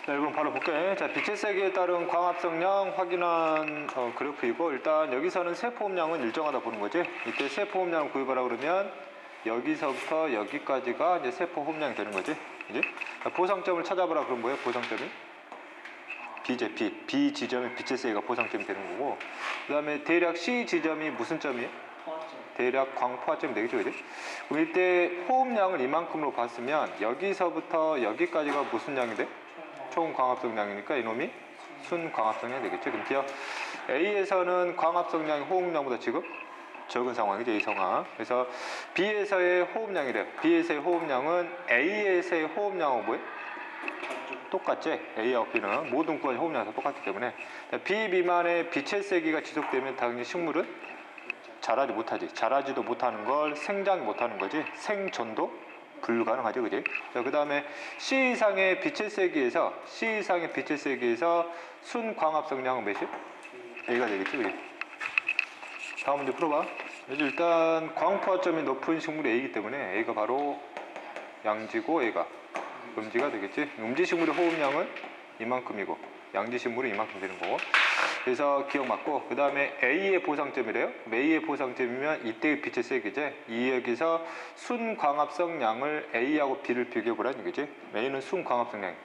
자, 이건 바로 볼게. 자, 빛의 세기에 따른 광합성량 확인한 그래프이고, 일단 여기서는 세포음량은 일정하다 보는 거지. 이때 세포음량을 구해보라 그러면 여기서부터 여기까지가 이제 세포음량이 되는 거지. 이제 보상점을 찾아보라 그러면 뭐예요? 보상점이 B제 B 지점에 빛의 세기가 보상점이 되는 거고, 그 다음에 대략 C 지점이 무슨 점이에요? 대략 광포화점이 되겠죠, 그지? 그럼 이때 호흡량을 이만큼으로 봤으면 여기서부터 여기까지가 무슨 양이 돼? 총 광합성량이니까 이놈이 순광합성량이 되겠죠. 그럼 기억 A에서는 광합성량이 호흡량보다 지금 적은 상황이죠, 이 상황. 그래서 B에서의 호흡량이래요. B에서의 호흡량은 A에서의 호흡량하고 뭐예요? 똑같지? A하고 B는 모든 구간의 호흡량이 똑같기 때문에 B 미만의 빛의 세기가 지속되면 당연히 식물은 자라지 못하지. 자라지도 못하는 걸 생장이 못하는 거지. 생존도 불가능하죠, 그지? 자, 그 다음에 C 이상의 빛의 세기에서 순광합성량은 몇이요? A가 되겠지, 그지? 다음 문제 풀어봐. 일단 광포화점이 높은 식물이 A이기 때문에 A가 바로 양지고 A가 음지가 되겠지. 음지식물의 호흡량은 이만큼이고 양지식물은 이만큼 되는 거고. 그래서 기억 맞고, 그 다음에 A의 보상점이래요. A의 보상점이면 이때의 빛의 세기제. 이 여기서 순광합성량을 A하고 B를 비교해보라는 얘기지. A는 순광합성량이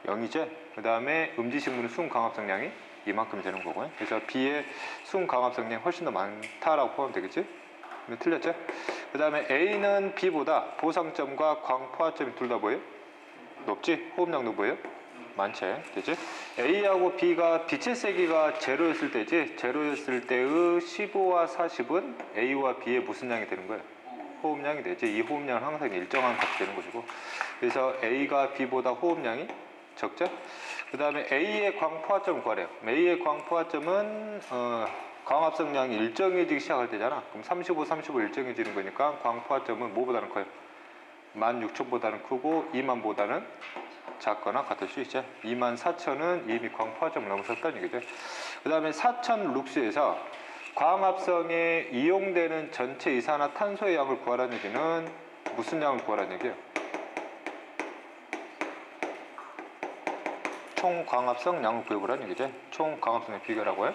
0이지. 그 다음에 음지식물은 순광합성량이 이만큼 되는 거고요. 그래서 B의 순광합성량이 훨씬 더 많다라고 포함 되겠지. 틀렸죠? 그 다음에 A는 B보다 보상점과 광포화점이 둘 다 뭐예요? 높지? 호흡량도 뭐예요? 많지? 되지? A하고 B가 빛의 세기가 제로였을 때지? 제로였을 때의 15와 40은 A와 B의 무슨 양이 되는 거예요? 호흡량이 되지? 이 호흡량은 항상 일정한 값이 되는 것이고, 그래서 A가 B보다 호흡량이 적죠? 그 다음에 A의 광포화점을 구하래요. A의 광포화점은 광합성량이 일정해지기 시작할 때잖아. 그럼 35, 35 일정해지는 거니까 광포화점은 뭐보다는 커요? 16,000보다는 크고 2만보다는 작거나 같을 수 있죠. 24,000은 이미 광포화점을 넘어섰다는 얘기죠. 그 다음에 4,000 룩스에서 광합성에 이용되는 전체 이산화탄소의 양을 구하라는 얘기는 무슨 양을 구하라는 얘기예요? 총 광합성 양을 구해보라는 얘기죠. 총 광합성량 비교라고요.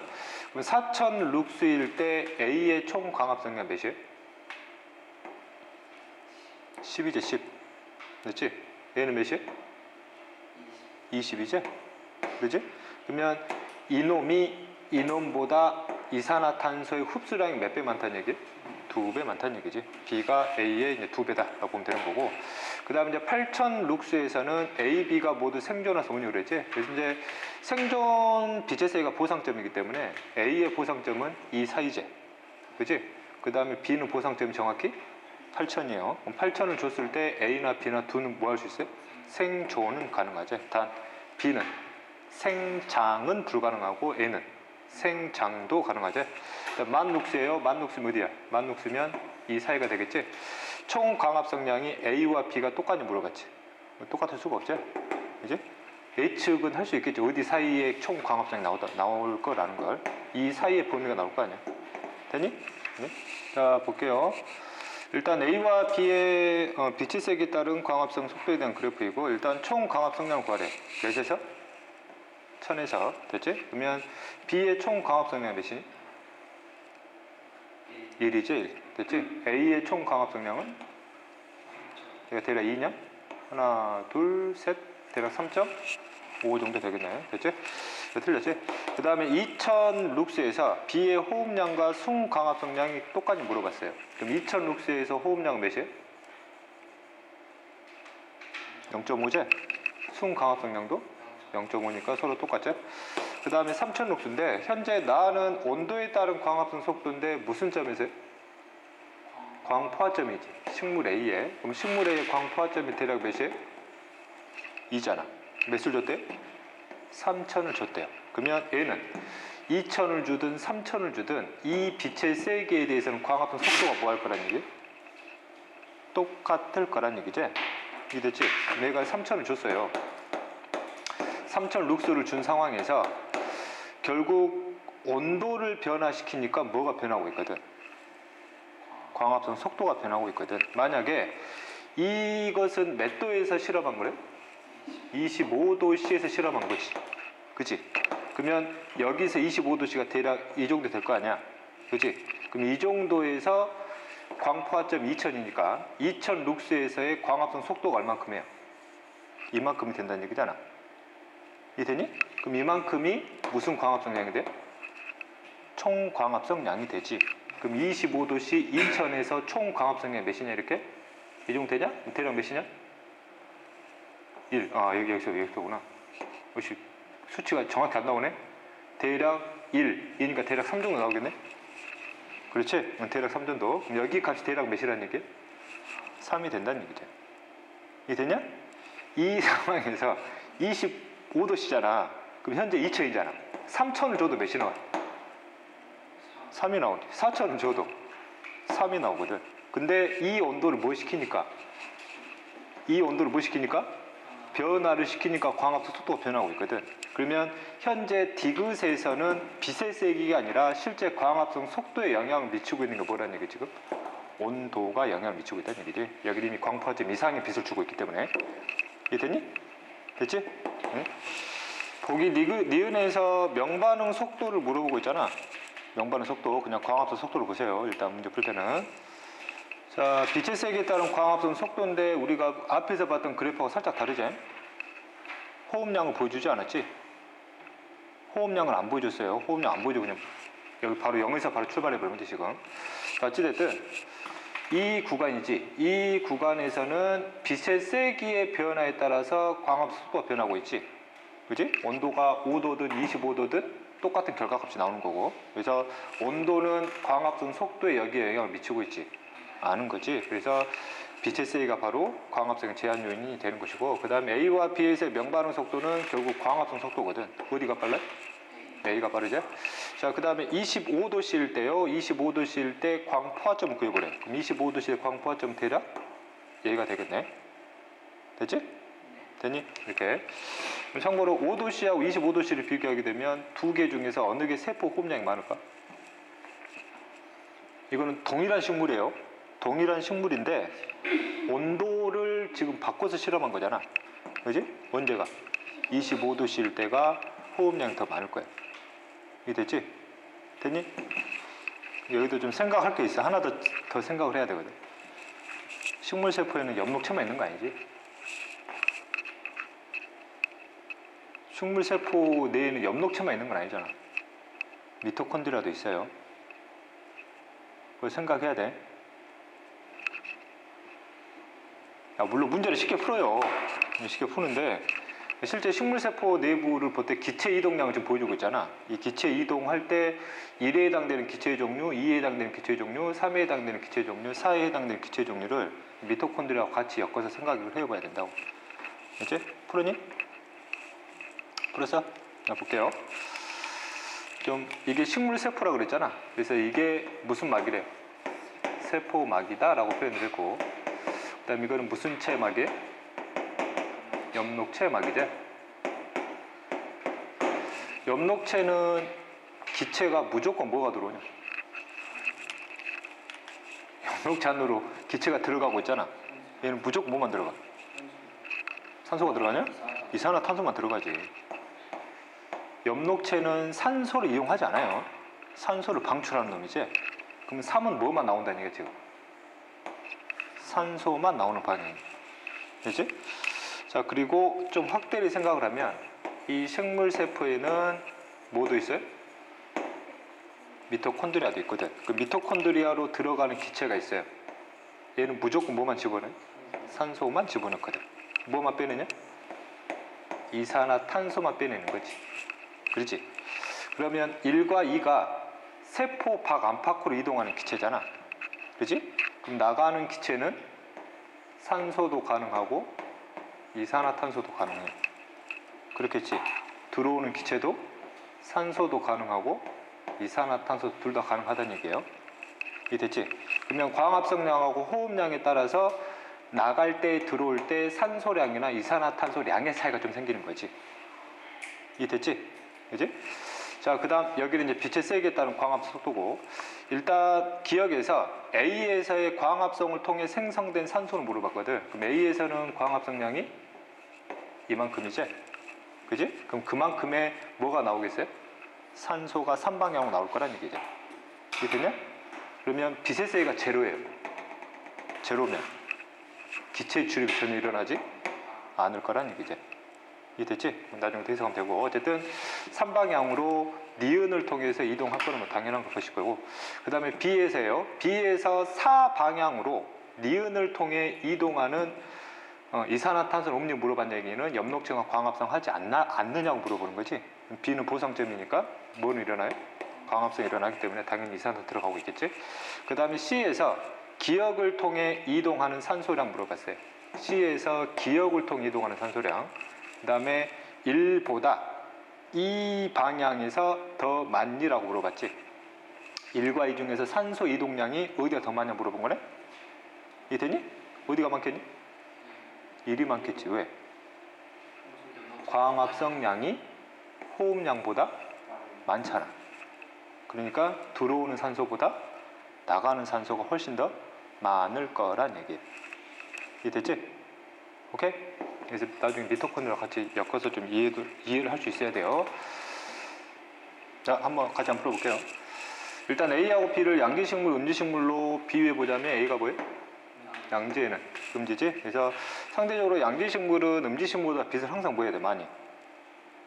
그럼 4,000 룩스일 때 A의 총 광합성량 몇이에요? 10이죠, 10. 그렇지? A는 몇이에요? 20이죠? 그렇지? 그러면 이놈보다 이산화탄소의 흡수량이 몇 배 많다는 얘기예요? 2배 많다는 얘기지. B가 A의 이제 2배다라고 보면 되는 거고. 그 다음에 이제 8,000 룩스에서는 A, B가 모두 생존해서 운이 그랬지. 그래서 이제 생존 빛의 세기가 보상점이기 때문에 A의 보상점은 이 사이제. 그지? 그 다음에 B는 보상점이 정확히 8,000이에요. 그럼 8,000을 줬을 때 A나 B나 둘은 뭐 할 수 있어요? 생존은 가능하죠. 단 B는 생장은 불가능하고 A는 생장도 가능하죠. 만 룩스예요. 만 룩스면 어디야? 만 룩스면 이 사이가 되겠지. 총 광합성량이 A와 B가 똑같이 물어봤지. 똑같을 수가 없죠. 이제 A측은 할 수 있겠지. 어디 사이에 총 광합성량이 나올 거라는 걸. 이 사이에 범위가 나올 거 아니야. 되니? 네? 자, 볼게요. 일단 A와 B의 빛의 세기에 따른 광합성 속도에 대한 그래프이고, 일단 총 광합성량을 구하래. 몇에서? 1000에서. 됐지? 그러면 B의 총 광합성량 몇이니? 1이지? 1. 됐지? A의 총 광합성량은? 얘가 대략 2냐? 하나, 둘, 셋. 대략 3.5 정도 되겠나요? 됐지? 틀렸지? 그 다음에 2000 룩스에서 B의 호흡량과 순광합성량이 똑같이 물어봤어요. 그럼 2000 룩스에서 호흡량은 몇이에요? 0.5제? 순광합성량도 0.5니까 서로 똑같죠? 그 다음에 3000 룩스인데 현재 나는 온도에 따른 광합성 속도인데 무슨 점에서요? 광포화점이지. 식물 A에. 그럼 식물 A의 광포화점이 대략 몇이에요? 2잖아. 몇을 줬대요? 3000을 줬대요. 그러면 A는 2000을 주든 3000을 주든 이 빛의 세기에 대해서는 광합성 속도가 뭐 할 거란 얘기? 똑같을 거란 얘기지? 이해됐지? 내가 3000을 줬어요. 3000 룩스를 준 상황에서 결국 온도를 변화시키니까 뭐가 변하고 있거든? 광합성 속도가 변하고 있거든. 만약에 이것은 몇 도에서 실험한 거래? 25도씨에서 실험한 거지. 그치? 그러면 여기서 25도씨가 대략 이 정도 될 거 아니야. 그치? 그럼 이 정도에서 광포화점 2000이니까 2000 룩스에서의 광합성 속도가 얼만큼 해요? 이만큼이 된다는 얘기잖아. 이해되니? 그럼 이만큼이 무슨 광합성량이 돼? 총 광합성량이 되지. 그럼 25도씨 2000에서 총 광합성량이 몇이냐 이렇게? 이 정도 되냐? 대략 몇이냐? 1. 아, 여기서구나. 역시 수치가 정확히 안 나오네? 대략 1. 이니까 대략 3 정도 나오겠네? 그렇지? 대략 3 정도. 그럼 여기 값이 대략 몇이라는 얘기야? 3이 된다는 얘기죠. 이해되냐? 이 상황에서 25도씨잖아. 그럼 현재 2000이잖아. 3000을 줘도 몇이 나와? 3이 나오지. 4000을 줘도 3이 나오거든. 근데 이 온도를 뭐 시키니까? 변화를 시키니까 광합성 속도가 변하고 있거든. 그러면 현재 디귿에서는 빛의 세기가 아니라 실제 광합성 속도에 영향을 미치고 있는 게 뭐라는 얘기 지금? 온도가 영향을 미치고 있다는 얘기지. 여기 이미 광포화점 이상의 빛을 주고 있기 때문에. 이해됐니? 됐지? 응? 보기 니은에서 명반응 속도를 물어보고 있잖아. 명반응 속도, 그냥 광합성 속도를 보세요. 일단 문제 풀 때는. 자, 빛의 세기에 따른 광합성 속도인데 우리가 앞에서 봤던 그래프하고 살짝 다르지? 호흡량을 보여주지 않았지? 호흡량을 안 보여줬어요. 호흡량 안 보여주고 그냥 여기 바로 0에서 바로 출발해버리면 돼 지금. 자, 어찌됐든 이 구간이지. 이 구간에서는 빛의 세기의 변화에 따라서 광합성 속도가 변하고 있지. 그지? 온도가 5도든 25도든 똑같은 결과값이 나오는 거고. 그래서 온도는 광합성 속도에 여기에 영향을 미치고 있지 않은 거지. 그래서 빛의 세기가 바로 광합성의 제한 요인이 되는 것이고, 그 다음에 A와 B에서의 명반응 속도는 결국 광합성 속도거든. 어디가 빨라? A가 빠르죠? 자, 그 다음에 25도씨일 때요. 25도씨일 때 광포화점을 구해보래. 그럼 25도씨의 광포화점 대략 얘가 되겠네. 됐지? 됐니? 이렇게. 참고로 5도씨하고 25도씨를 비교하게 되면 두 개 중에서 어느 게 세포 호흡량이 많을까? 이거는 동일한 식물이에요. 동일한 식물인데 온도를 지금 바꿔서 실험한 거잖아. 그지? 언제가? 25도씨일 때가 호흡량이 더 많을 거야. 이게 됐지? 됐니? 여기도 좀 생각할 게 있어. 하나 더 생각을 해야 되거든. 식물 세포에는 엽록체만 있는 거 아니지? 식물 세포 내에는 엽록체만 있는 건 아니잖아. 미토콘드리아도 있어요. 그걸 생각해야 돼. 야, 물론 문제를 쉽게 풀어요. 쉽게 푸는데 실제 식물세포 내부를 볼 때 기체 이동량을 좀 보여주고 있잖아. 이 기체 이동할 때 1에 해당되는 기체의 종류, 2에 해당되는 기체의 종류, 3에 해당되는 기체의 종류, 4에 해당되는 기체의 종류를 미토콘드리아와 같이 엮어서 생각을 해봐야 된다고. 알지? 풀었니? 풀었어? 자, 볼게요. 좀 이게 식물세포라고 그랬잖아. 그래서 이게 무슨 막이래? 세포막이다 라고 표현을 했고, 그 다음 이거는 무슨 체막이에요? 엽록체막이죠. 엽록체는 기체가 무조건 뭐가 들어오냐? 엽록체 안으로 기체가 들어가고 있잖아. 얘는 무조건 뭐만 들어가? 산소가 들어가냐? 이산화탄소만 들어가지. 엽록체는 산소를 이용하지 않아요. 산소를 방출하는 놈이지. 그럼 3은 뭐만 나온다는 얘기야 지금? 산소만 나오는 방향이야. 되지? 자, 그리고 좀 확대를 생각을 하면 이 식물세포에는 뭐도 있어요? 미토콘드리아도 있거든. 그 미토콘드리아로 들어가는 기체가 있어요. 얘는 무조건 뭐만 집어넣어요? 산소만 집어넣거든. 뭐만 빼내냐? 이산화탄소만 빼내는 거지. 그렇지? 그러면 1과 2가 세포 밖 안팎으로 이동하는 기체잖아. 그렇지? 그럼 나가는 기체는 산소도 가능하고 이산화탄소도 가능해요. 그렇겠지? 들어오는 기체도 산소도 가능하고 이산화탄소 둘 다 가능하다는 얘기예요. 이게 됐지? 그러면 광합성량하고 호흡량에 따라서 나갈 때 들어올 때 산소량이나 이산화탄소량의 차이가 좀 생기는 거지. 이게 됐지? 그지? 자, 그 다음 여기는 이제 빛의 세기에 따른 광합성 속도고, 일단 기억에서 A에서의 광합성을 통해 생성된 산소를 물어봤거든. 그럼 A에서는 광합성량이 이만큼이지? 그지? 그럼 그만큼의 뭐가 나오겠어요? 산소가 3방향으로 나올 거란 얘기죠. 이해되냐? 그러면 빛의 세기가 제로예요. 제로면 기체 출입이 전혀 일어나지 않을 거란 얘기죠. 이해됐지? 나중에 해석하면 되고, 어쨌든 3방향으로 니은을 통해서 이동할 거는 뭐 당연한 것일 거고, 그 다음에 B에서요. B에서 4방향으로 니은을 통해 이동하는 이산화탄소 음료 물어봤는 얘기는 엽록층과 광합성 하지 않느냐고 물어보는 거지. B는 보상점이니까 뭐는 일어나요? 광합성이 일어나기 때문에 당연히 이산화탄소 들어가고 있겠지. 그 다음에 C에서 기역을 통해 이동하는 산소량 물어봤어요. C에서 기역을 통해 이동하는 산소량. 그 다음에 1보다 이 방향에서 더 많니라고 물어봤지. 1과 2 중에서 산소 이동량이 어디가 더 많냐 물어본 거네? 이해되니? 어디가 많겠니? 1이 많겠지. 왜? 광합성량이 호흡량보다 많잖아. 그러니까 들어오는 산소보다 나가는 산소가 훨씬 더 많을 거란 얘기예요. 이해됐지? 오케이? 그래서 나중에 미토콘드리아 같이 엮어서 좀 이해를 할 수 있어야 돼요. 자, 한번 같이 한번 풀어볼게요. 일단 A하고 B를 양지식물, 음지식물로 비유해보자면 A가 뭐예요? 양지에는 음지지? 그래서 상대적으로 양지식물은 음지식물보다 빛을 항상 뭐 해야 돼? 많이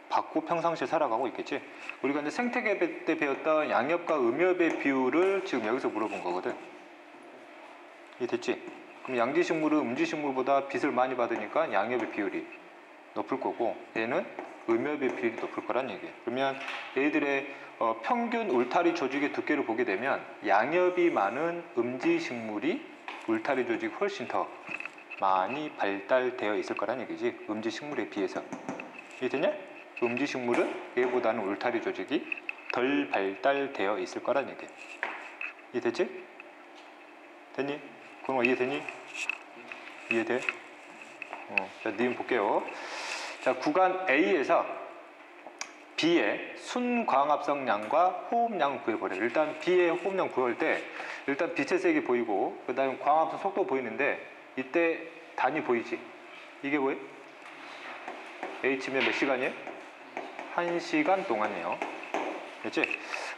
받고 평상시에 살아가고 있겠지? 우리가 이제 생태계 때 배웠던 양엽과 음엽의 비율을 지금 여기서 물어본 거거든. 이해됐지? 그럼 양지식물은 음지식물보다 빛을 많이 받으니까 양엽의 비율이 높을 거고, 얘는 음엽의 비율이 높을 거란 얘기예요. 그러면 얘들의 평균 울타리 조직의 두께를 보게 되면 양엽이 많은 음지식물이 울타리 조직이 훨씬 더 많이 발달되어 있을 거란 얘기지. 음지식물에 비해서. 이해되냐? 음지식물은 얘보다는 울타리 조직이 덜 발달되어 있을 거란 얘기예요. 이해됐지? 됐니? 그럼 이해되니? 이해돼? 자, 니은 볼게요. 자, 구간 A에서 B의 순광합성량과 호흡량을 구해버려요. 일단 B의 호흡량 구할 때 일단 빛의 색이 보이고 그 다음에 광합성 속도 보이는데 이때 단위 보이지? 이게 뭐예요? H면 몇 시간이에요? 1시간 동안이에요. 그렇지?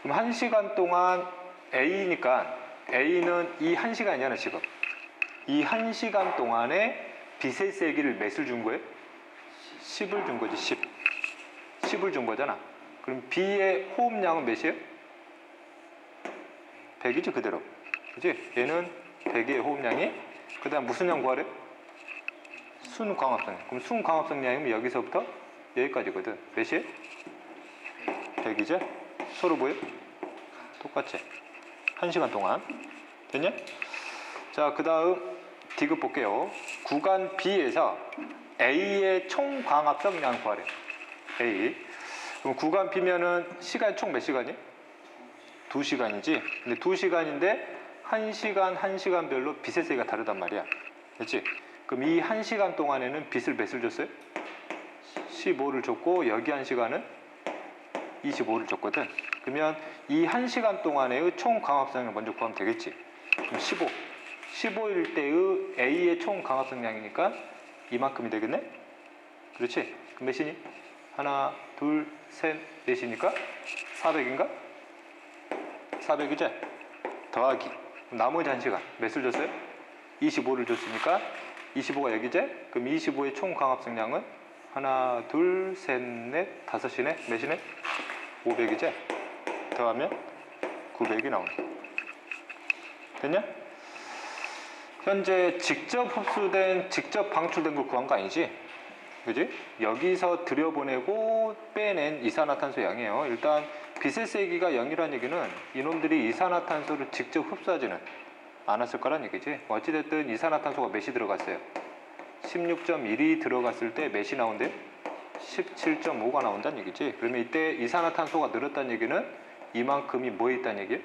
그럼 1시간 동안 A니까 A는 이 1시간이잖아 지금. 이 1시간 동안에 빛의 세기를 몇을 준 거예요? 10을 준 거지. 10을 준 거잖아. 그럼 B의 호흡량은 몇이에요? 100이지 그대로. 그치? 얘는 100의 호흡량이, 그 다음 무슨 양 구하래? 순광합성량. 그럼 순광합성량이면 여기서부터 여기까지거든. 몇이에요? 100이지? 서로 뭐예요? 똑같지? 1시간 동안. 됐냐? 자, 그 다음 D급 볼게요. 구간 B에서 A의 총 광합성량 구하래. A. 그럼 구간 B면은 시간 총 몇 시간이에요? 2시간이지. 근데 2시간인데 1시간별로 빛의 세기가 다르단 말이야. 그렇지? 그럼 이 1시간 동안에는 빛을 몇을 줬어요? 15를 줬고 여기 1시간은 25를 줬거든. 그러면 이 1시간 동안의 총 광합성량을 먼저 구하면 되겠지. 그럼 15일 때의 A의 총 광합성량이니까 이만큼이 되겠네? 그렇지? 그럼 몇이니? 하나, 둘, 셋, 넷이니까 400인가? 400이지? 더하기. 그럼 나머지 1시간 몇을 줬어요? 25를 줬으니까 25가 여기지? 그럼 25의 총 광합성량은 하나, 둘, 셋, 넷, 다섯이네? 몇이네? 500이지? 더하면 900이 나오네. 됐냐? 현재 직접 흡수된, 직접 방출된 걸 구한 거 아니지? 그지? 여기서 들여보내고 빼낸 이산화탄소 양이에요. 일단 빛의 세기가 0이라는 얘기는 이놈들이 이산화탄소를 직접 흡수하지는 않았을 거란 얘기지. 어찌됐든 이산화탄소가 몇이 들어갔어요? 16.1이 들어갔을 때 몇이 나온대? 17.5가 나온다는 얘기지. 그러면 이때 이산화탄소가 늘었다는 얘기는 이만큼이 뭐에 있다는 얘기예요?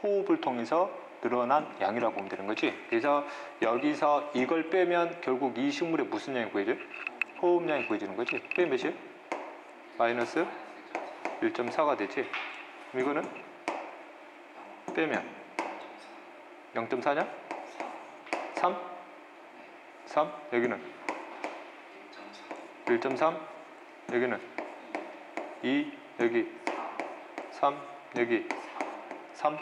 호흡을 통해서 늘어난 양이라고 보면 되는 거지. 그래서 여기서 이걸 빼면 결국 이 식물에 무슨 양이 구해져요? 호흡량이 구해지는 거지. 빼면 몇이에요? 마이너스 1.4가 되지. 그럼 이거는 빼면 0.4냐? 3? 3? 여기는 1.3 여기는 2 여기 3 여기 3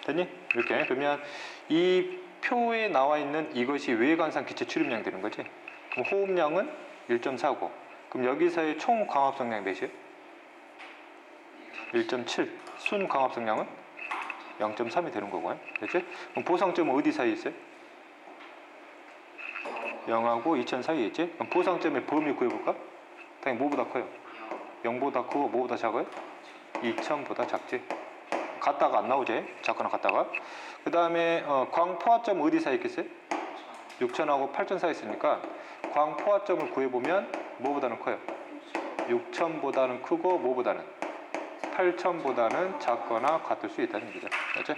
됐니? 이렇게. 그러면 이 표에 나와 있는 이것이 외관상 기체 출입량 되는 거지. 그럼 호흡량은 1.49. 그럼 여기서의 총 광합성량 몇이에요? 1.7. 순 광합성량은 0.3이 되는 거고요. 됐지? 그럼 보상점은 어디 사이에 있어요? 0하고 2000 사이에 있지? 그럼 보상점의 범위 구해볼까? 당연히 뭐보다 커요? 0보다 크고 뭐보다 작아요? 2000보다 작지? 같다가 안 나오지? 작거나 같다가. 그 다음에 광포화점 어디 사이에 있겠어요? 6000하고 8000 사이에 있으니까 광포화점을 구해보면 뭐보다는 커요? 6000보다는 크고 뭐보다는? 8000보다는 작거나 같을 수 있다는 얘기죠. 그렇죠?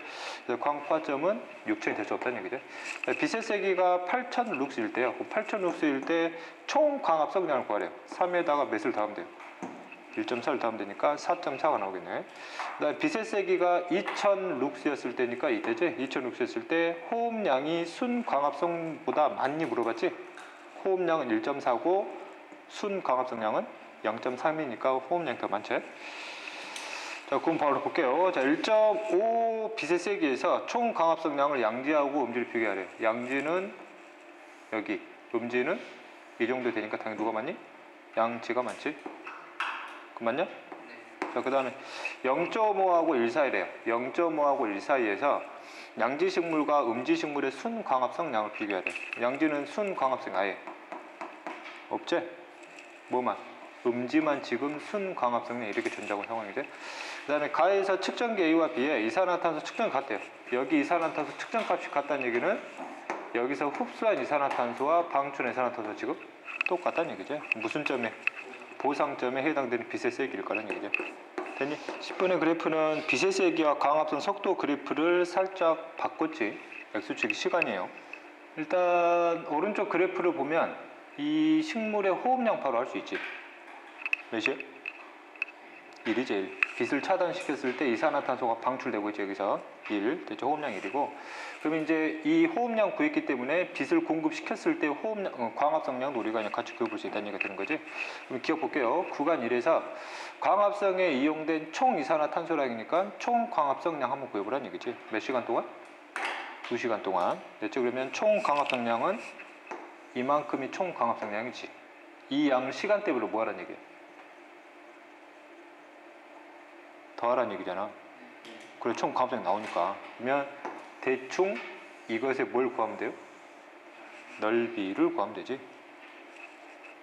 그래서 광포화점은 6000이 될 수 없다는 얘기죠. 빛의 세기가 8000 룩스일 때요. 8000 룩스일 때 총 광합성량을 구하래요. 3에다가 몇을 더하면 돼요? 1.4를 더하면 되니까 4.4가 나오겠네. 그다음에 빛의 세기가 2000 룩스였을 때니까 이때지? 2000 룩스였을 때 호흡량이 순 광합성보다 많이 물어봤지? 호흡량은 1.4고 순 광합성량은 0.3이니까 호흡량이 더 많지? 자, 그럼 바로 볼게요. 자, 1.5 빛의 세기에서 총 광합성량을 양지하고 음지를 비교하래요. 양지는 여기, 음지는 이 정도 되니까 당연히 누가 많니? 양지가 많지? 그 맞냐? 자, 그 다음에 0.5하고 1 사이래요. 0.5하고 1 사이에서 양지식물과 음지식물의 순광합성량을 비교하래요. 양지는 순광합성 아예 없지? 뭐만? 음지만 지금 순광합성량 이렇게 존재하고 상황이죠. 그 다음에 가에서 측정기 A와 B에 이산화탄소 측정이 같대요. 여기 이산화탄소 측정값이 같다는 얘기는 여기서 흡수한 이산화탄소와 방출한 이산화탄소 지금 똑같다는 얘기죠. 무슨 점에? 보상점에 해당되는 빛의 세기일 거라는 얘기죠. 됐니? 10분의 그래프는 빛의 세기와 광합성 속도 그래프를 살짝 바꿨지. X축이 시간이에요. 일단 오른쪽 그래프를 보면 이 식물의 호흡량 바로 알 수 있지. 몇이에요? 1이지 1. 빛을 차단시켰을 때 이산화탄소가 방출되고 있지. 여기서 1, 대체 호흡량 1이고. 그럼 이제 이 호흡량 구했기 때문에 빛을 공급시켰을 때 호흡량, 광합성량도 우리가 그냥 같이 구해볼 수 있다는 얘기가 되는 거지. 그럼 기억 볼게요. 구간 1에서 광합성에 이용된 총 이산화탄소량이니까 총 광합성량 한번 구해보라는 얘기지. 몇 시간 동안? 2시간 동안. 됐죠? 그러면 총 광합성량은 이만큼이 총 광합성량이지. 이 양을 시간대별로 뭐 하라는 얘기야? 더하라는 얘기잖아. 그래, 총 광합성량 나오니까. 그러면 대충 이것에 뭘 구하면 돼요? 넓이를 구하면 되지.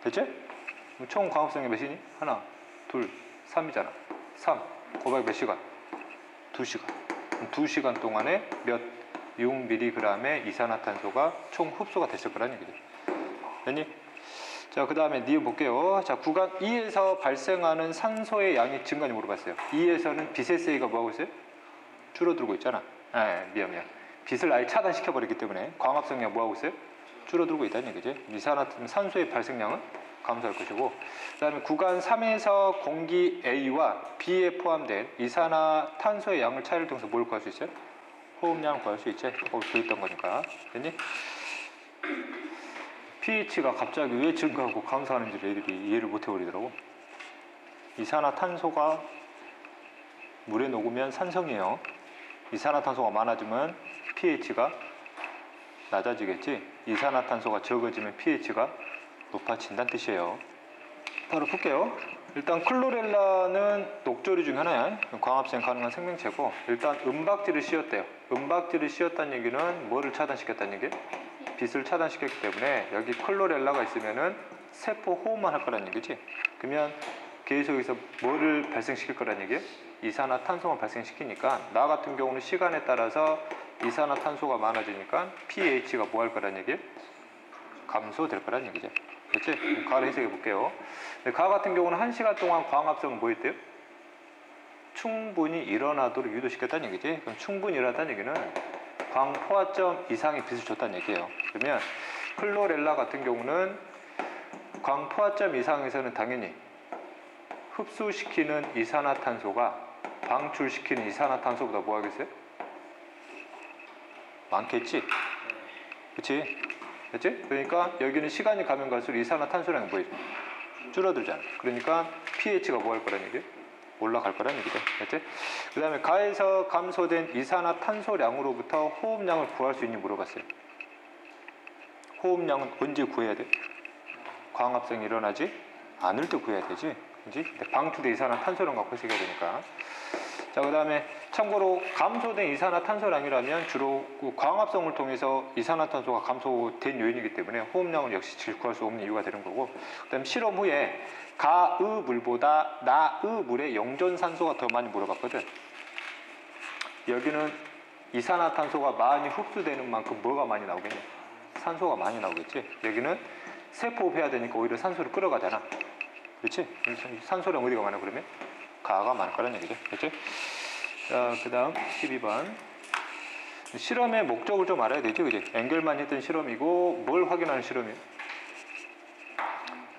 됐지? 그럼 총 광합성량이 몇이니? 하나, 둘, 3이잖아. 3 곱하기 몇 시간? 2시간. 그럼 2시간 동안에 몇 6mg의 이산화탄소가 총 흡수가 됐을 거라는 얘기죠. 됐니? 자, 그 다음에 니은 볼게요. 자, 구간 2에서 발생하는 산소의 양이 증가를 물어봤어요. 2에서는 빛의 세기가 뭐하고 있어요? 줄어들고 있잖아. 미안. 빛을 아예 차단시켜버렸기 때문에 광합성량 뭐하고 있어요? 줄어들고 있다는 얘기지. 이산화탄소 산소의 발생량은 감소할 것이고, 그 다음에 구간 3에서 공기 A와 B에 포함된 이산화탄소의 양을 차이를 통해서 뭘 구할 수 있어요? 호흡량을 구할 수 있지. 거기 보였던 거니까. 됐니? pH가 갑자기 왜 증가하고 감소하는지를 애들이 이해를 못 해버리더라고. 이산화탄소가 물에 녹으면 산성이에요. 이산화탄소가 많아지면 pH가 낮아지겠지. 이산화탄소가 적어지면 pH가 높아진다는 뜻이에요. 바로 볼게요. 일단 클로렐라는 녹조류 중 하나야. 광합성 가능한 생명체고, 일단 은박지를 씌웠대요. 은박지를 씌웠다는 얘기는 뭐를 차단시켰다는 얘기예요? 빛을 차단시켰기 때문에 여기 클로렐라가 있으면은 세포 호흡만 할 거란 얘기지. 그러면 계속해서 뭐를 발생시킬 거란 얘기예요? 이산화탄소만 발생시키니까, 나 같은 경우는 시간에 따라서 이산화탄소가 많아지니까 pH가 뭐 할 거란 얘기예요? 감소될 거란 얘기죠. 그렇지? 가를 해석해 볼게요. 가 같은 경우는 1시간 동안 광합성은 뭐 했대요? 충분히 일어나도록 유도시켰다는 얘기지. 그럼 충분히 일어났다는 얘기는 광포화점 이상의 빛을 줬다는 얘기예요. 그러면 클로렐라 같은 경우는 광포화점 이상에서는 당연히 흡수시키는 이산화탄소가 방출시키는 이산화탄소보다 뭐 하겠어요? 많겠지? 그치? 그렇지? 그러니까 여기는 시간이 가면 갈수록 이산화탄소량이 뭐예요? 줄어들잖아. 그러니까 pH가 뭐 할 거란 얘기예요? 올라갈 거란 얘기죠. 그렇지? 그 다음에 가에서 감소된 이산화탄소량으로부터 호흡량을 구할 수 있니 물어봤어요. 호흡량은 언제 구해야 돼? 광합성이 일어나지 않을 때 구해야 되지. 그지? 방출된 이산화탄소량 갖고 쓰게 되니까. 자, 그 다음에 참고로 감소된 이산화탄소량이라면 주로 그 광합성을 통해서 이산화탄소가 감소된 요인이기 때문에 호흡량을 역시 구할 수 없는 이유가 되는 거고, 그 다음에 실험 후에 가의 물보다 나의 물의 영존산소가 더 많이 물어봤거든. 여기는 이산화탄소가 많이 흡수되는 만큼 뭐가 많이 나오겠냐? 산소가 많이 나오겠지. 여기는 세포호흡해야 되니까 오히려 산소를 끌어가잖아. 그렇지? 산소량 어디가 많아 그러면? 가가 많을 거라는 얘기죠. 그렇지? 자, 그 다음 12번. 실험의 목적을 좀 알아야 되죠. 그지? 연결만 했던 실험이고, 뭘 확인하는 실험이에요?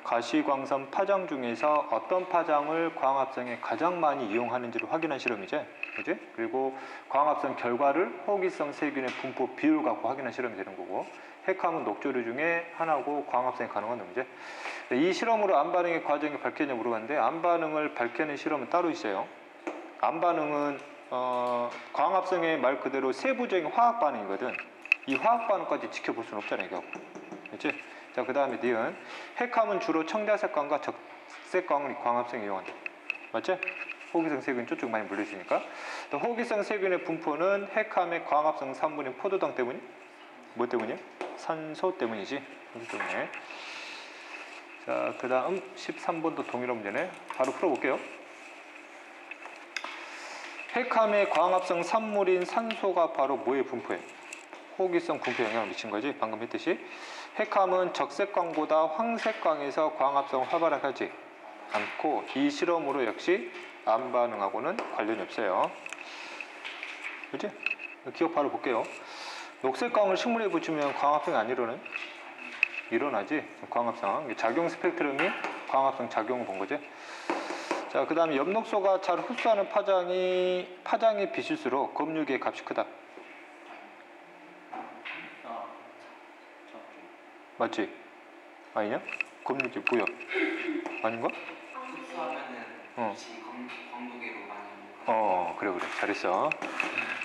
가시광선 파장 중에서 어떤 파장을 광합성에 가장 많이 이용하는지를 확인한 실험이죠. 그지? 그리고 광합성 결과를 호기성 세균의 분포 비율 갖고 확인한 실험이 되는 거고, 핵화문 녹조류 중에 하나고 광합성이 가능한 놈이죠. 이 실험으로 암반응의 과정이 밝혀졌냐 물어봤는데, 암반응을 밝혀낸 실험은 따로 있어요. 암반응은 광합성의 말 그대로 세부적인 화학 반응이거든. 이 화학 반응까지 지켜볼 수는 없잖아, 이거. 그렇지? 자, 그 다음에 니은 핵함은 주로 청자색광과 적색광을 광합성에 이용한다. 맞지? 호기성 세균 쪽쪽 많이 물려있으니까. 또 호기성 세균의 분포는 핵함의 광합성 산물인 포도당 때문이? 뭐 때문이야? 산소 때문이지. 산소 때문에. 자, 그 다음 13번도 동일한 문제네. 바로 풀어볼게요. 핵함의 광합성 산물인 산소가 바로 뭐에 분포해? 호기성 분포에 영향을 미친 거지. 방금 했듯이. 핵함은 적색광보다 황색광에서 광합성을 활발하지 않고, 이 실험으로 역시 암반응하고는 관련이 없어요. 그렇지? 기억 바로 볼게요. 녹색광을 식물에 붙이면 광합성이 안 일어나요? 일어나지. 광합성. 작용 스펙트럼이 광합성 작용을 본 거지. 자, 그 다음에 엽록소가 잘 흡수하는 파장이 비실수록 검유기의 값이 크다. 맞지? 아니냐? 검유기 뭐야? 아닌가? 흡수하면은 광도계로 많이 그래 잘했어.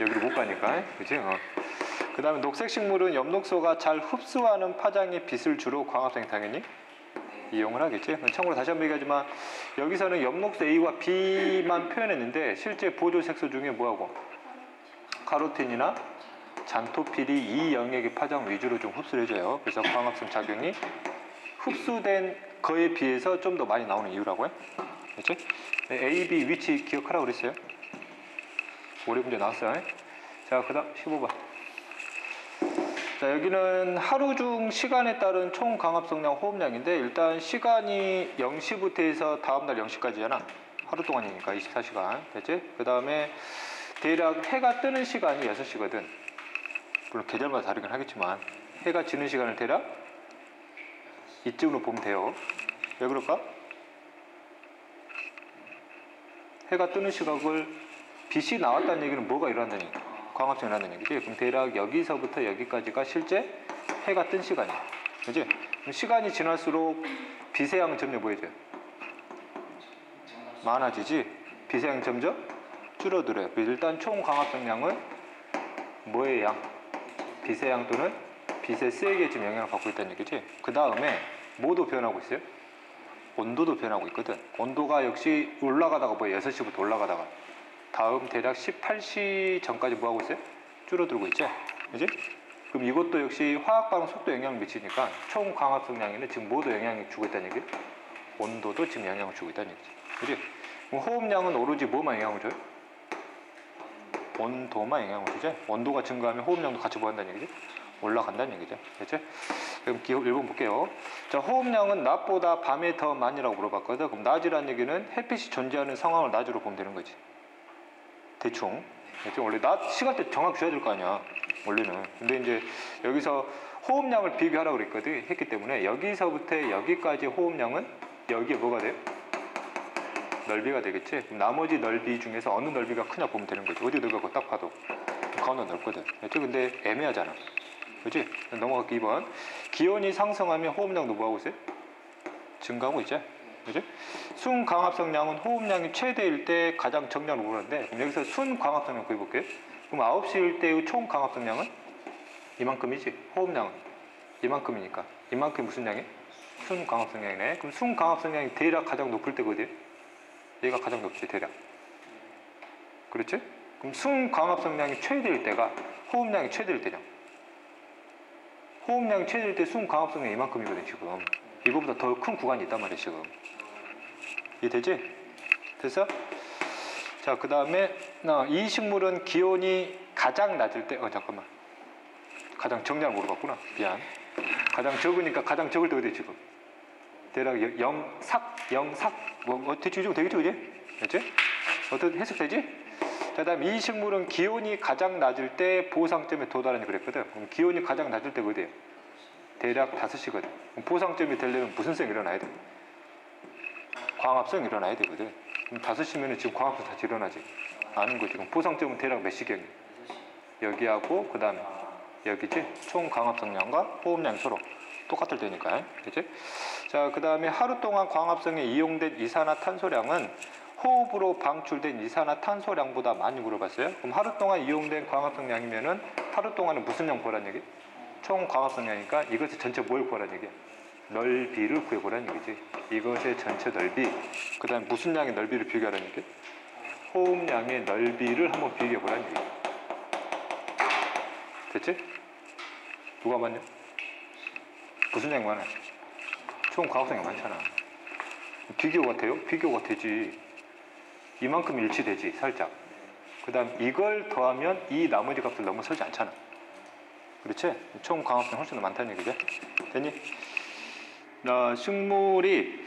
여기로 못 가니까. 그치? 그 다음에 녹색 식물은 엽록소가 잘 흡수하는 파장의 빛을 주로 광합성이 당연히 이용을 하겠지. 참고로 다시 한번 얘기하지만 여기서는 엽록소 A와 B만 표현했는데 실제 보조 색소 중에 뭐하고? 카로틴이나 잔토필이 이 영역의 파장 위주로 좀 흡수를 해줘요. 그래서 광합성 작용이 흡수된 거에 비해서 좀 더 많이 나오는 이유라고요. 그렇지? A, B 위치 기억하라고 그랬어요. 올해 문제 나왔어요. 자, 그 다음 15번. 자, 여기는 하루 중 시간에 따른 총 광합성량 호흡량인데, 일단 시간이 0시부터 해서 다음날 0시까지잖아. 하루 동안이니까 24시간. 됐지? 그 다음에 대략 해가 뜨는 시간이 6시거든. 물론 계절마다 다르긴 하겠지만 해가 지는 시간을 대략 이쯤으로 보면 돼요. 왜 그럴까? 해가 뜨는 시각을 빛이 나왔다는 얘기는 뭐가 일어난다는 얘기야? 광합성이 일어난다는 얘기지. 그럼 대략 여기서부터 여기까지가 실제 해가 뜬 시간이야. 그치? 그럼 시간이 지날수록 빛의 양은 점점 뭐해져요? 많아지지? 빛의 양이 점점 줄어들어요. 일단 총 광합성량은 뭐의 양? 빛의 양 또는 빛의 세기에 지금 영향을 받고 있다는 얘기지. 그 다음에 뭐도 변하고 있어요? 온도도 변하고 있거든. 온도가 역시 올라가다가 뭐야? 6시부터 올라가다가 다음 대략 18시 전까지 뭐하고 있어요? 줄어들고 있죠. 그지? 그럼 이것도 역시 화학 반응 속도에 영향을 미치니까 총 광합성량에는 지금 뭐도 영향을 주고 있다는 얘기예요? 온도도 지금 영향을 주고 있다는 얘기지. 그지? 그럼 호흡량은 오로지 뭐만 영향을 줘요? 온도만 영향을 주죠. 온도가 증가하면 호흡량도 같이 뭐 한다는 얘기지? 올라간다는 얘기죠. 됐죠? 그럼 기호 1번 볼게요. 자, 호흡량은 낮보다 밤에 더 많이라고 물어봤거든. 그럼 낮이라는 얘기는 햇빛이 존재하는 상황을 낮으로 보면 되는 거지. 대충. 원래 낮 시간대 정확히 줘야 될 거 아니야. 원래는. 근데 이제 여기서 호흡량을 비교하라고 그랬거든. 했기 때문에 여기서부터 여기까지 호흡량은 여기에 뭐가 돼요? 넓이가 되겠지. 그럼 나머지 넓이 중에서 어느 넓이가 크냐 보면 되는 거지. 어디 넓이가 딱 봐도 가운데 넓거든. 근데 애매하잖아. 그지? 넘어갈게 2번. 기온이 상승하면 호흡량도 뭐하고 있어요? 증가하고 있죠. 그지? 순 광합성량은 호흡량이 최대일 때 가장 정량으로 오르는데, 그럼 여기서 순 광합성량 구해볼게요. 그럼 9시일 때의 총 광합성량은 이만큼이지. 호흡량은 이만큼이니까. 이만큼이 무슨 양이에요? 순 광합성량이네. 그럼 순 광합성량이 대략 가장 높을 때가 어디예요? 얘가 가장 높지, 대략. 그렇지? 그럼 순 광합성량이 최대일 때가 호흡량이 최대일 때냐? 호흡량이 최대일 때 순 광합성량이 이만큼이거든, 지금. 이거보다 더 큰 구간이 있단 말이야, 지금. 이해되지? 됐어? 자, 그 다음에 이 식물은 기온이 가장 낮을 때, 잠깐만. 가장 정량을 물어봤구나. 미안. 가장 적으니까 가장 적을 때 어디 지금? 대략 영삭, 뭐 대충 좀 되겠지, 그지? 됐지? 어떻게 해석되지? 자, 다음 이 식물은 기온이 가장 낮을 때 보상점에 도달하니 그랬거든. 그럼 기온이 가장 낮을 때가 어디예요? 대략 5시거든. 보상점이 되려면 무슨 성이 일어나야 돼? 광합성이 일어나야 되거든. 그럼 5시면 지금 광합성 다시 일어나지. 아는 거지. 그럼 보상점은 대략 몇 시경이야? 여기하고 그 다음에 여기지? 총 광합성량과 호흡량이 서로 똑같을 테니까. 그치? 자, 그 다음에 하루 동안 광합성에 이용된 이산화탄소량은 호흡으로 방출된 이산화탄소량보다 많이 물어봤어요. 그럼 하루 동안 이용된 광합성량이면은 하루 동안은 무슨 양 구하라는 얘기? 총 광합성량이니까 이것의 전체 뭘 구하라는 얘기야? 넓이를 구해보라는 얘기지. 이것의 전체 넓이. 그 다음에 무슨 양의 넓이를 비교하라는 얘기? 호흡량의 넓이를 한번 비교해보라는 얘기. 됐지? 누가 맞냐? 무슨 양이 많아? 총 광합성이 많잖아. 비교가 돼요? 비교가 되지. 이만큼 일치되지, 살짝. 그 다음 이걸 더하면 이 나머지 값을 넘어서지 않잖아. 그렇지? 총 광합성이 훨씬 더 많다는 얘기죠. 됐니? 식물이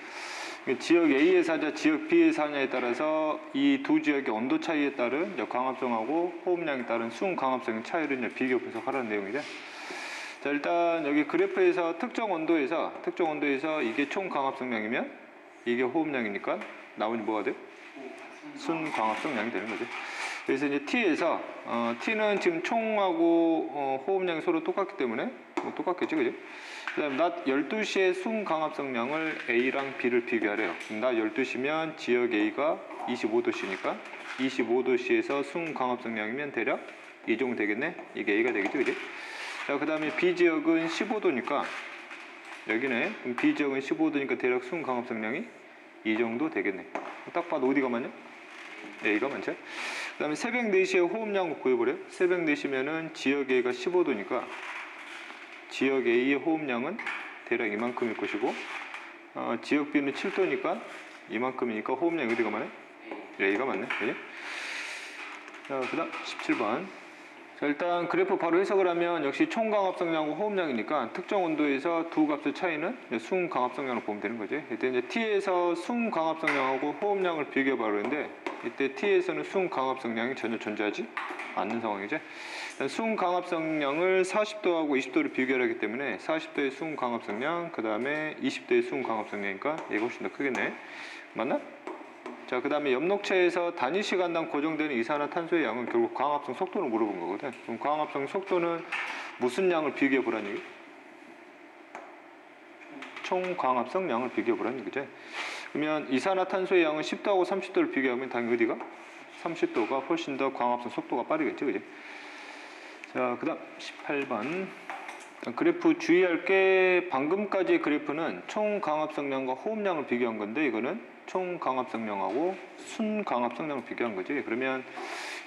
지역 A에 사냐, 지역 B에 사냐에 따라서 이 두 지역의 온도 차이에 따른 광합성하고 호흡량에 따른 순 광합성의 차이를 비교 분석하라는 내용이죠. 자, 일단 여기 그래프에서 특정 온도에서 이게 총 광합성량이면 이게 호흡량이니까 나머지 뭐가 돼? 순 광합성량이 되는 거죠. 그래서 이제 T에서 T는 지금 총하고 호흡량이 서로 똑같기 때문에 똑같겠지, 그죠? 그 다음에 낮 12시에 순 광합성량을 A랑 B를 비교하래요. 낮 12시면 지역 A가 25도씨니까 25도씨에서 순 광합성량이면 대략 이 정도 되겠네? 이게 A가 되겠죠, 그죠? 자, 그 다음에 B지역은 15도니까 여기네. 그럼 B지역은 15도니까 대략 순 광합성량이 이 정도 되겠네. 딱 봐도 어디가 맞냐? A가 맞죠? 그 다음에 새벽 4시에 호흡량을 구해보래요. 새벽 4시면은 지역 A가 15도니까 지역 A의 호흡량은 대략 이만큼일 것이고 지역 B는 7도니까 이만큼이니까 호흡량이 어디가 맞네? A가 맞네. 그죠? 자, 그 다음 17번. 자, 일단 그래프 바로 해석을 하면 역시 총 광합성량과 호흡량이니까 특정 온도에서 두 값의 차이는 순 광합성량을 보면 되는 거지. 이때 이제 T에서 순 광합성량하고 호흡량을 비교해 보려는데 이때 T에서는 순 광합성량이 전혀 존재하지 않는 상황이죠. 순 광합성량을 40도하고 20도를 비교하기 때문에 40도의 순 광합성량, 그 다음에 20도의 순 광합성량이니까 얘가 훨씬 더 크겠네. 맞나? 자, 그 다음에 엽록체에서 단위 시간당 고정되는 이산화탄소의 양은 결국 광합성 속도를 물어본 거거든. 그럼 광합성 속도는 무슨 양을 비교해 보라는 얘기? 총 광합성 양을 비교해 보라는 얘기죠. 그러면 이산화탄소의 양은 10도하고 30도를 비교하면 당연히 어디가? 30도가 훨씬 더 광합성 속도가 빠르겠죠, 그지? 자, 그 다음 18번. 그래프 주의할 게 방금까지의 그래프는 총 광합성량과 호흡량을 비교한 건데 이거는 총 광합성량하고 순 광합성량을 비교한 거지. 그러면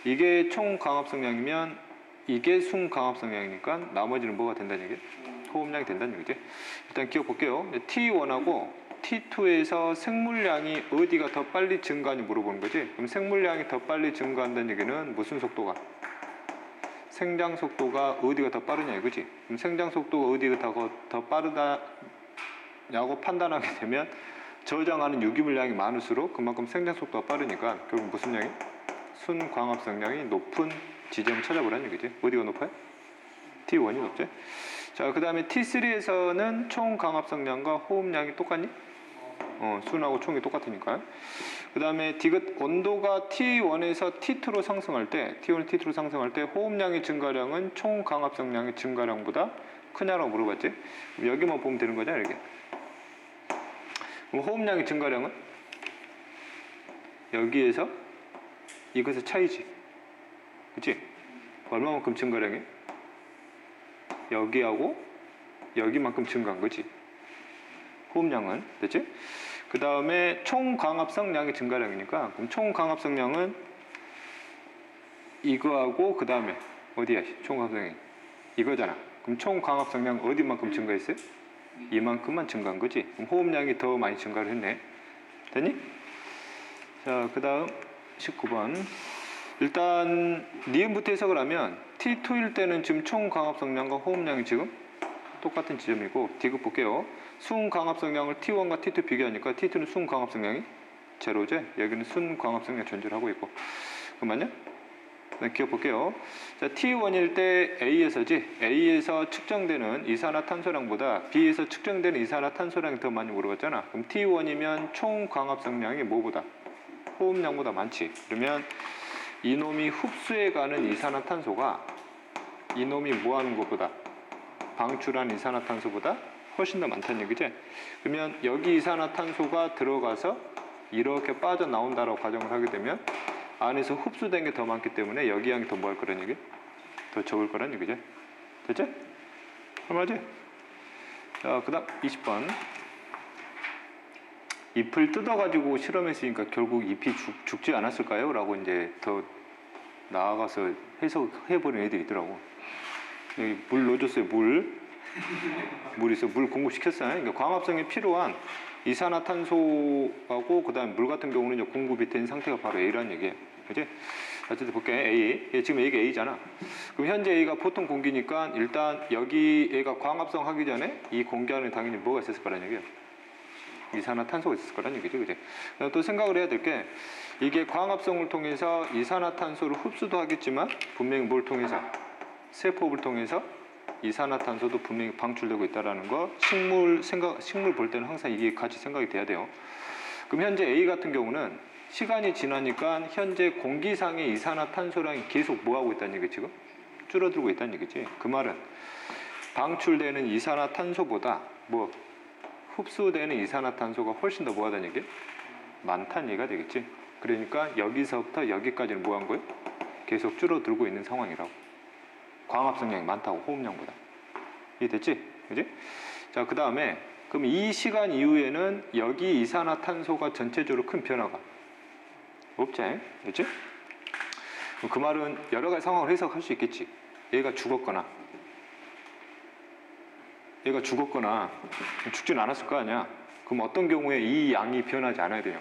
이게 총 광합성량이면 이게 순 광합성량이니까 나머지는 뭐가 된다는 얘기야? 호흡량이 된다는 얘기지. 일단 기억 볼게요. T1하고 T2에서 생물량이 어디가 더 빨리 증가하니 물어보는 거지. 그럼 생물량이 더 빨리 증가한다는 얘기는 무슨 속도가? 생장 속도가 어디가 더 빠르냐 이거지. 그럼 생장 속도가 어디가 더 빠르다냐고 판단하게 되면 저장하는 유기물량이 많을수록 그만큼 생장 속도가 빠르니까 결국 무슨 양이? 순 광합성량이 높은 지점을 찾아보라는 얘기지. 어디가 높아요? T1이 높죠. 자, 그 다음에 T3에서는 총 광합성량과 호흡량이 똑같니? 순하고 총이 똑같으니까. 그 그 다음에 디귿 온도가 T1에서 T2로 상승할 때, T1, T2로 상승할 때 호흡량의 증가량은 총 광합성량의 증가량보다 크냐라고 물어봤지? 그럼 여기만 보면 되는 거잖아, 이렇게. 그럼 호흡량의 증가량은 여기에서 이것의 차이지. 그치? 얼마만큼 증가량이? 여기하고 여기만큼 증가한 거지. 호흡량은. 됐지? 그 다음에 총 광합성량의 증가량이니까, 그럼 총 광합성량은 이거하고 그 다음에 어디야? 총 광합성량이 이거잖아. 그럼 총 광합성량 어디만큼 증가했어요? 이만큼만 증가한 거지. 그럼 호흡량이 더 많이 증가를 했네. 됐니? 자, 그 다음 19번. 일단 니은부터 해석을 하면 T2일 때는 지금 총 광합성량과 호흡량이 지금 똑같은 지점이고, 디귿 볼게요. 순 광합성량을 T1과 T2 비교하니까 T2는 순 광합성량이 제로죠. 여기는 순 광합성량 존재를 하고 있고. 그럼 맞냐? 네, 기억 볼게요. 자, T1일 때 A에서 측정되는 이산화탄소량보다 B에서 측정되는 이산화탄소량이 더 많이 물어봤잖아. 그럼 T1이면 총 광합성량이 뭐보다? 호흡량보다 많지. 그러면 이놈이 흡수해 가는 이산화탄소가 이놈이 뭐 하는 것보다? 방출한 이산화탄소보다 훨씬 더 많다는 얘기지. 그러면 여기 이산화탄소가 들어가서 이렇게 빠져나온다라고 가정을 하게 되면 안에서 흡수된 게 더 많기 때문에 여기 양이 더 뭐 할 거란 얘기? 더 적을 거란 얘기지. 됐지? 맞지? 자, 그 다음 20번. 잎을 뜯어가지고 실험했으니까 결국 잎이 죽지 않았을까요? 라고 이제 더 나아가서 해석해버린 애들이 있더라고. 여기 물 넣어줬어요. 물 있어. 물 공급시켰어요. 그러니까 광합성에 필요한 이산화탄소하고 그 다음에 물 같은 경우는 이제 공급이 된 상태가 바로 A라는 얘기예요. 그치? 어쨌든 볼게. A. 지금 A가 A잖아. 그럼 현재 A가 보통 공기니까 일단 여기 A가 광합성 하기 전에 이 공기 안에 당연히 뭐가 있었을 거라는 얘기예요. 이산화탄소가 있을 거라는 얘기죠. 그치? 또 생각을 해야 될 게 이게 광합성을 통해서 이산화탄소를 흡수도 하겠지만 분명히 뭘 통해서? 세포를 통해서 이산화탄소도 분명히 방출되고 있다는 거. 식물 볼 때는 항상 이게 같이 생각이 돼야 돼요. 그럼 현재 A 같은 경우는 시간이 지나니까 현재 공기상의 이산화탄소량이 계속 뭐하고 있다는 얘기 지금? 줄어들고 있다는 얘기지. 그 말은 방출되는 이산화탄소보다 뭐 흡수되는 이산화탄소가 훨씬 더 뭐하다는 얘기? 많다는 얘기가 되겠지. 그러니까 여기서부터 여기까지는 뭐한 거예요? 계속 줄어들고 있는 상황이라고. 광합성량이 많다고, 호흡량보다. 이해됐지? 그지? 자, 그 다음에 그럼 이 시간 이후에는 여기 이산화탄소가 전체적으로 큰 변화가 없지? 그렇지? 그 말은 여러 가지 상황을 해석할 수 있겠지. 얘가 죽었거나 죽진 않았을 거 아니야. 그럼 어떤 경우에 이 양이 변하지 않아야 돼요?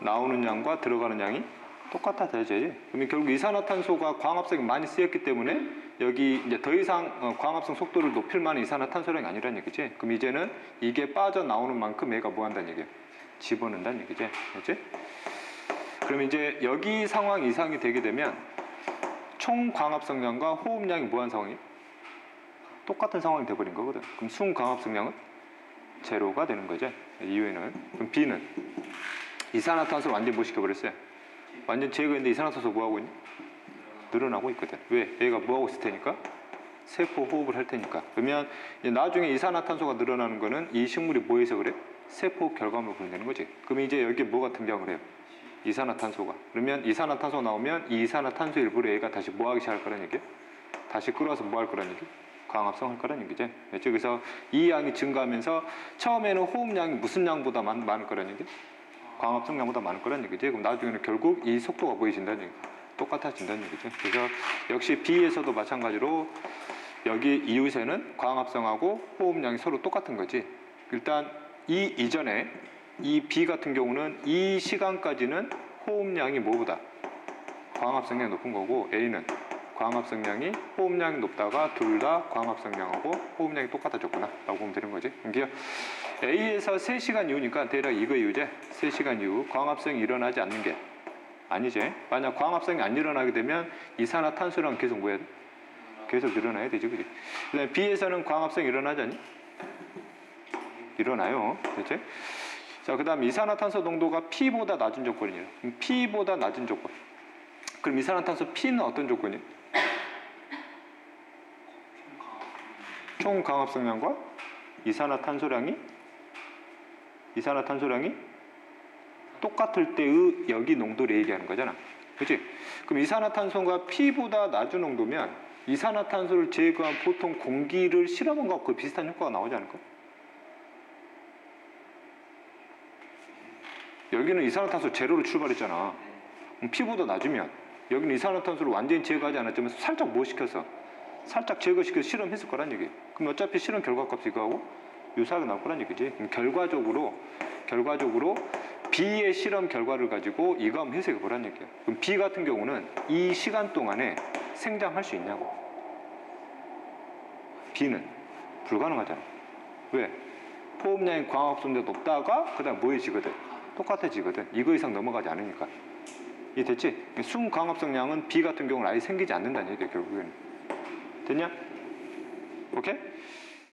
나오는 양과 들어가는 양이 똑같아져야지. 그러면 결국 이산화탄소가 광합성이 많이 쓰였기 때문에 여기 이제 더 이상 광합성 속도를 높일 만한 이산화탄소량이 아니라는 얘기지. 그럼 이제는 이게 빠져나오는 만큼 얘가 뭐 한다는 얘기야? 집어넣는다는 얘기지. 그렇지? 그럼 이제 여기 상황 이상이 되게 되면 총 광합성량과 호흡량이 뭐한 상황이? 똑같은 상황이 돼버린 거거든. 그럼 순 광합성량은 제로가 되는 거죠. 이후에는. 그럼 B는 이산화탄소를 완전히 뭐 시켜버렸어요? 완전 제거했는데 이산화탄소 뭐하고 있니? 늘어나고 있거든. 왜? 얘가 뭐하고 있을 테니까? 세포 호흡을 할 테니까. 그러면 나중에 이산화탄소가 늘어나는 거는 이 식물이 뭐해서 그래? 세포 결과물로 보내는 거지. 그럼 이제 여기에 뭐가 등장을 해요? 이산화탄소가. 그러면 이산화탄소가 나오면 이 이산화탄소 일부를 얘가 다시 뭐하기 시작할 거라는 얘기야? 다시 끌어와서 뭐 할 거라는 얘기? 광합성할 거라는 얘기죠. 그래서 이 양이 증가하면서 처음에는 호흡량이 무슨 양보다 많을 거라는 얘기? 광합성량보다 많을 거라는 얘기지. 그럼 나중에는 결국 이 속도가 보여진다는 얘기, 똑같아진다는 얘기죠. 그래서 역시 B에서도 마찬가지로 여기 이웃에는 광합성하고 호흡량이 서로 똑같은 거지. 일단 이 이전에 이 B 같은 경우는 이 시간까지는 호흡량이 뭐보다? 광합성량이 높은 거고 A는 광합성량이 호흡량이 높다가 둘 다 광합성량하고 호흡량이 똑같아졌구나 라고 보면 되는 거지. 그러니까 A에서 3시간 이후니까 대략 이거 이후제 3시간 이후 광합성이 일어나지 않는 게 아니지. 만약 광합성이 안 일어나게 되면 이산화탄소랑 계속 뭐 해야 돼? 계속 늘어나야 되지. 그지? 그다음에 B에서는 광합성이 일어나지 않니? 일어나요. 그치? 자, 그 다음 이산화탄소 농도가 P보다 낮은 조건이에요. P보다 낮은 조건. 그럼 이산화탄소 P는 어떤 조건이에요? 총 광합성량과 이산화탄소량이 똑같을 때의 여기 농도를 얘기하는 거잖아. 그렇지? 그럼 이산화탄소가 P보다 낮은 농도면 이산화탄소를 제거한 보통 공기를 실험한 것과 그 비슷한 효과가 나오지 않을까? 여기는 이산화탄소 제로로 출발했잖아. 그럼 P보다 낮으면 여기는 이산화탄소를 완전히 제거하지 않았지만 살짝 뭐 시켜서 살짝 제거시켜서 실험했을 거란 얘기예요. 그럼 어차피 실험 결과값이 이거하고 유사하게 나올 거란 얘기지. 그럼 결과적으로 B의 실험 결과를 가지고 이거 한번 해석해 보란 얘기예요. 그럼 B 같은 경우는 이 시간 동안에 생장할 수 있냐고. B는 불가능하잖아. 왜? 포흡량이 광합성도가 높다가 그 다음 뭐해지거든? 똑같아지거든. 이거 이상 넘어가지 않으니까. 이해됐지? 순광합성량은 B 같은 경우는 아예 생기지 않는다는 얘기야, 결국에는. 됐냐? 오케이?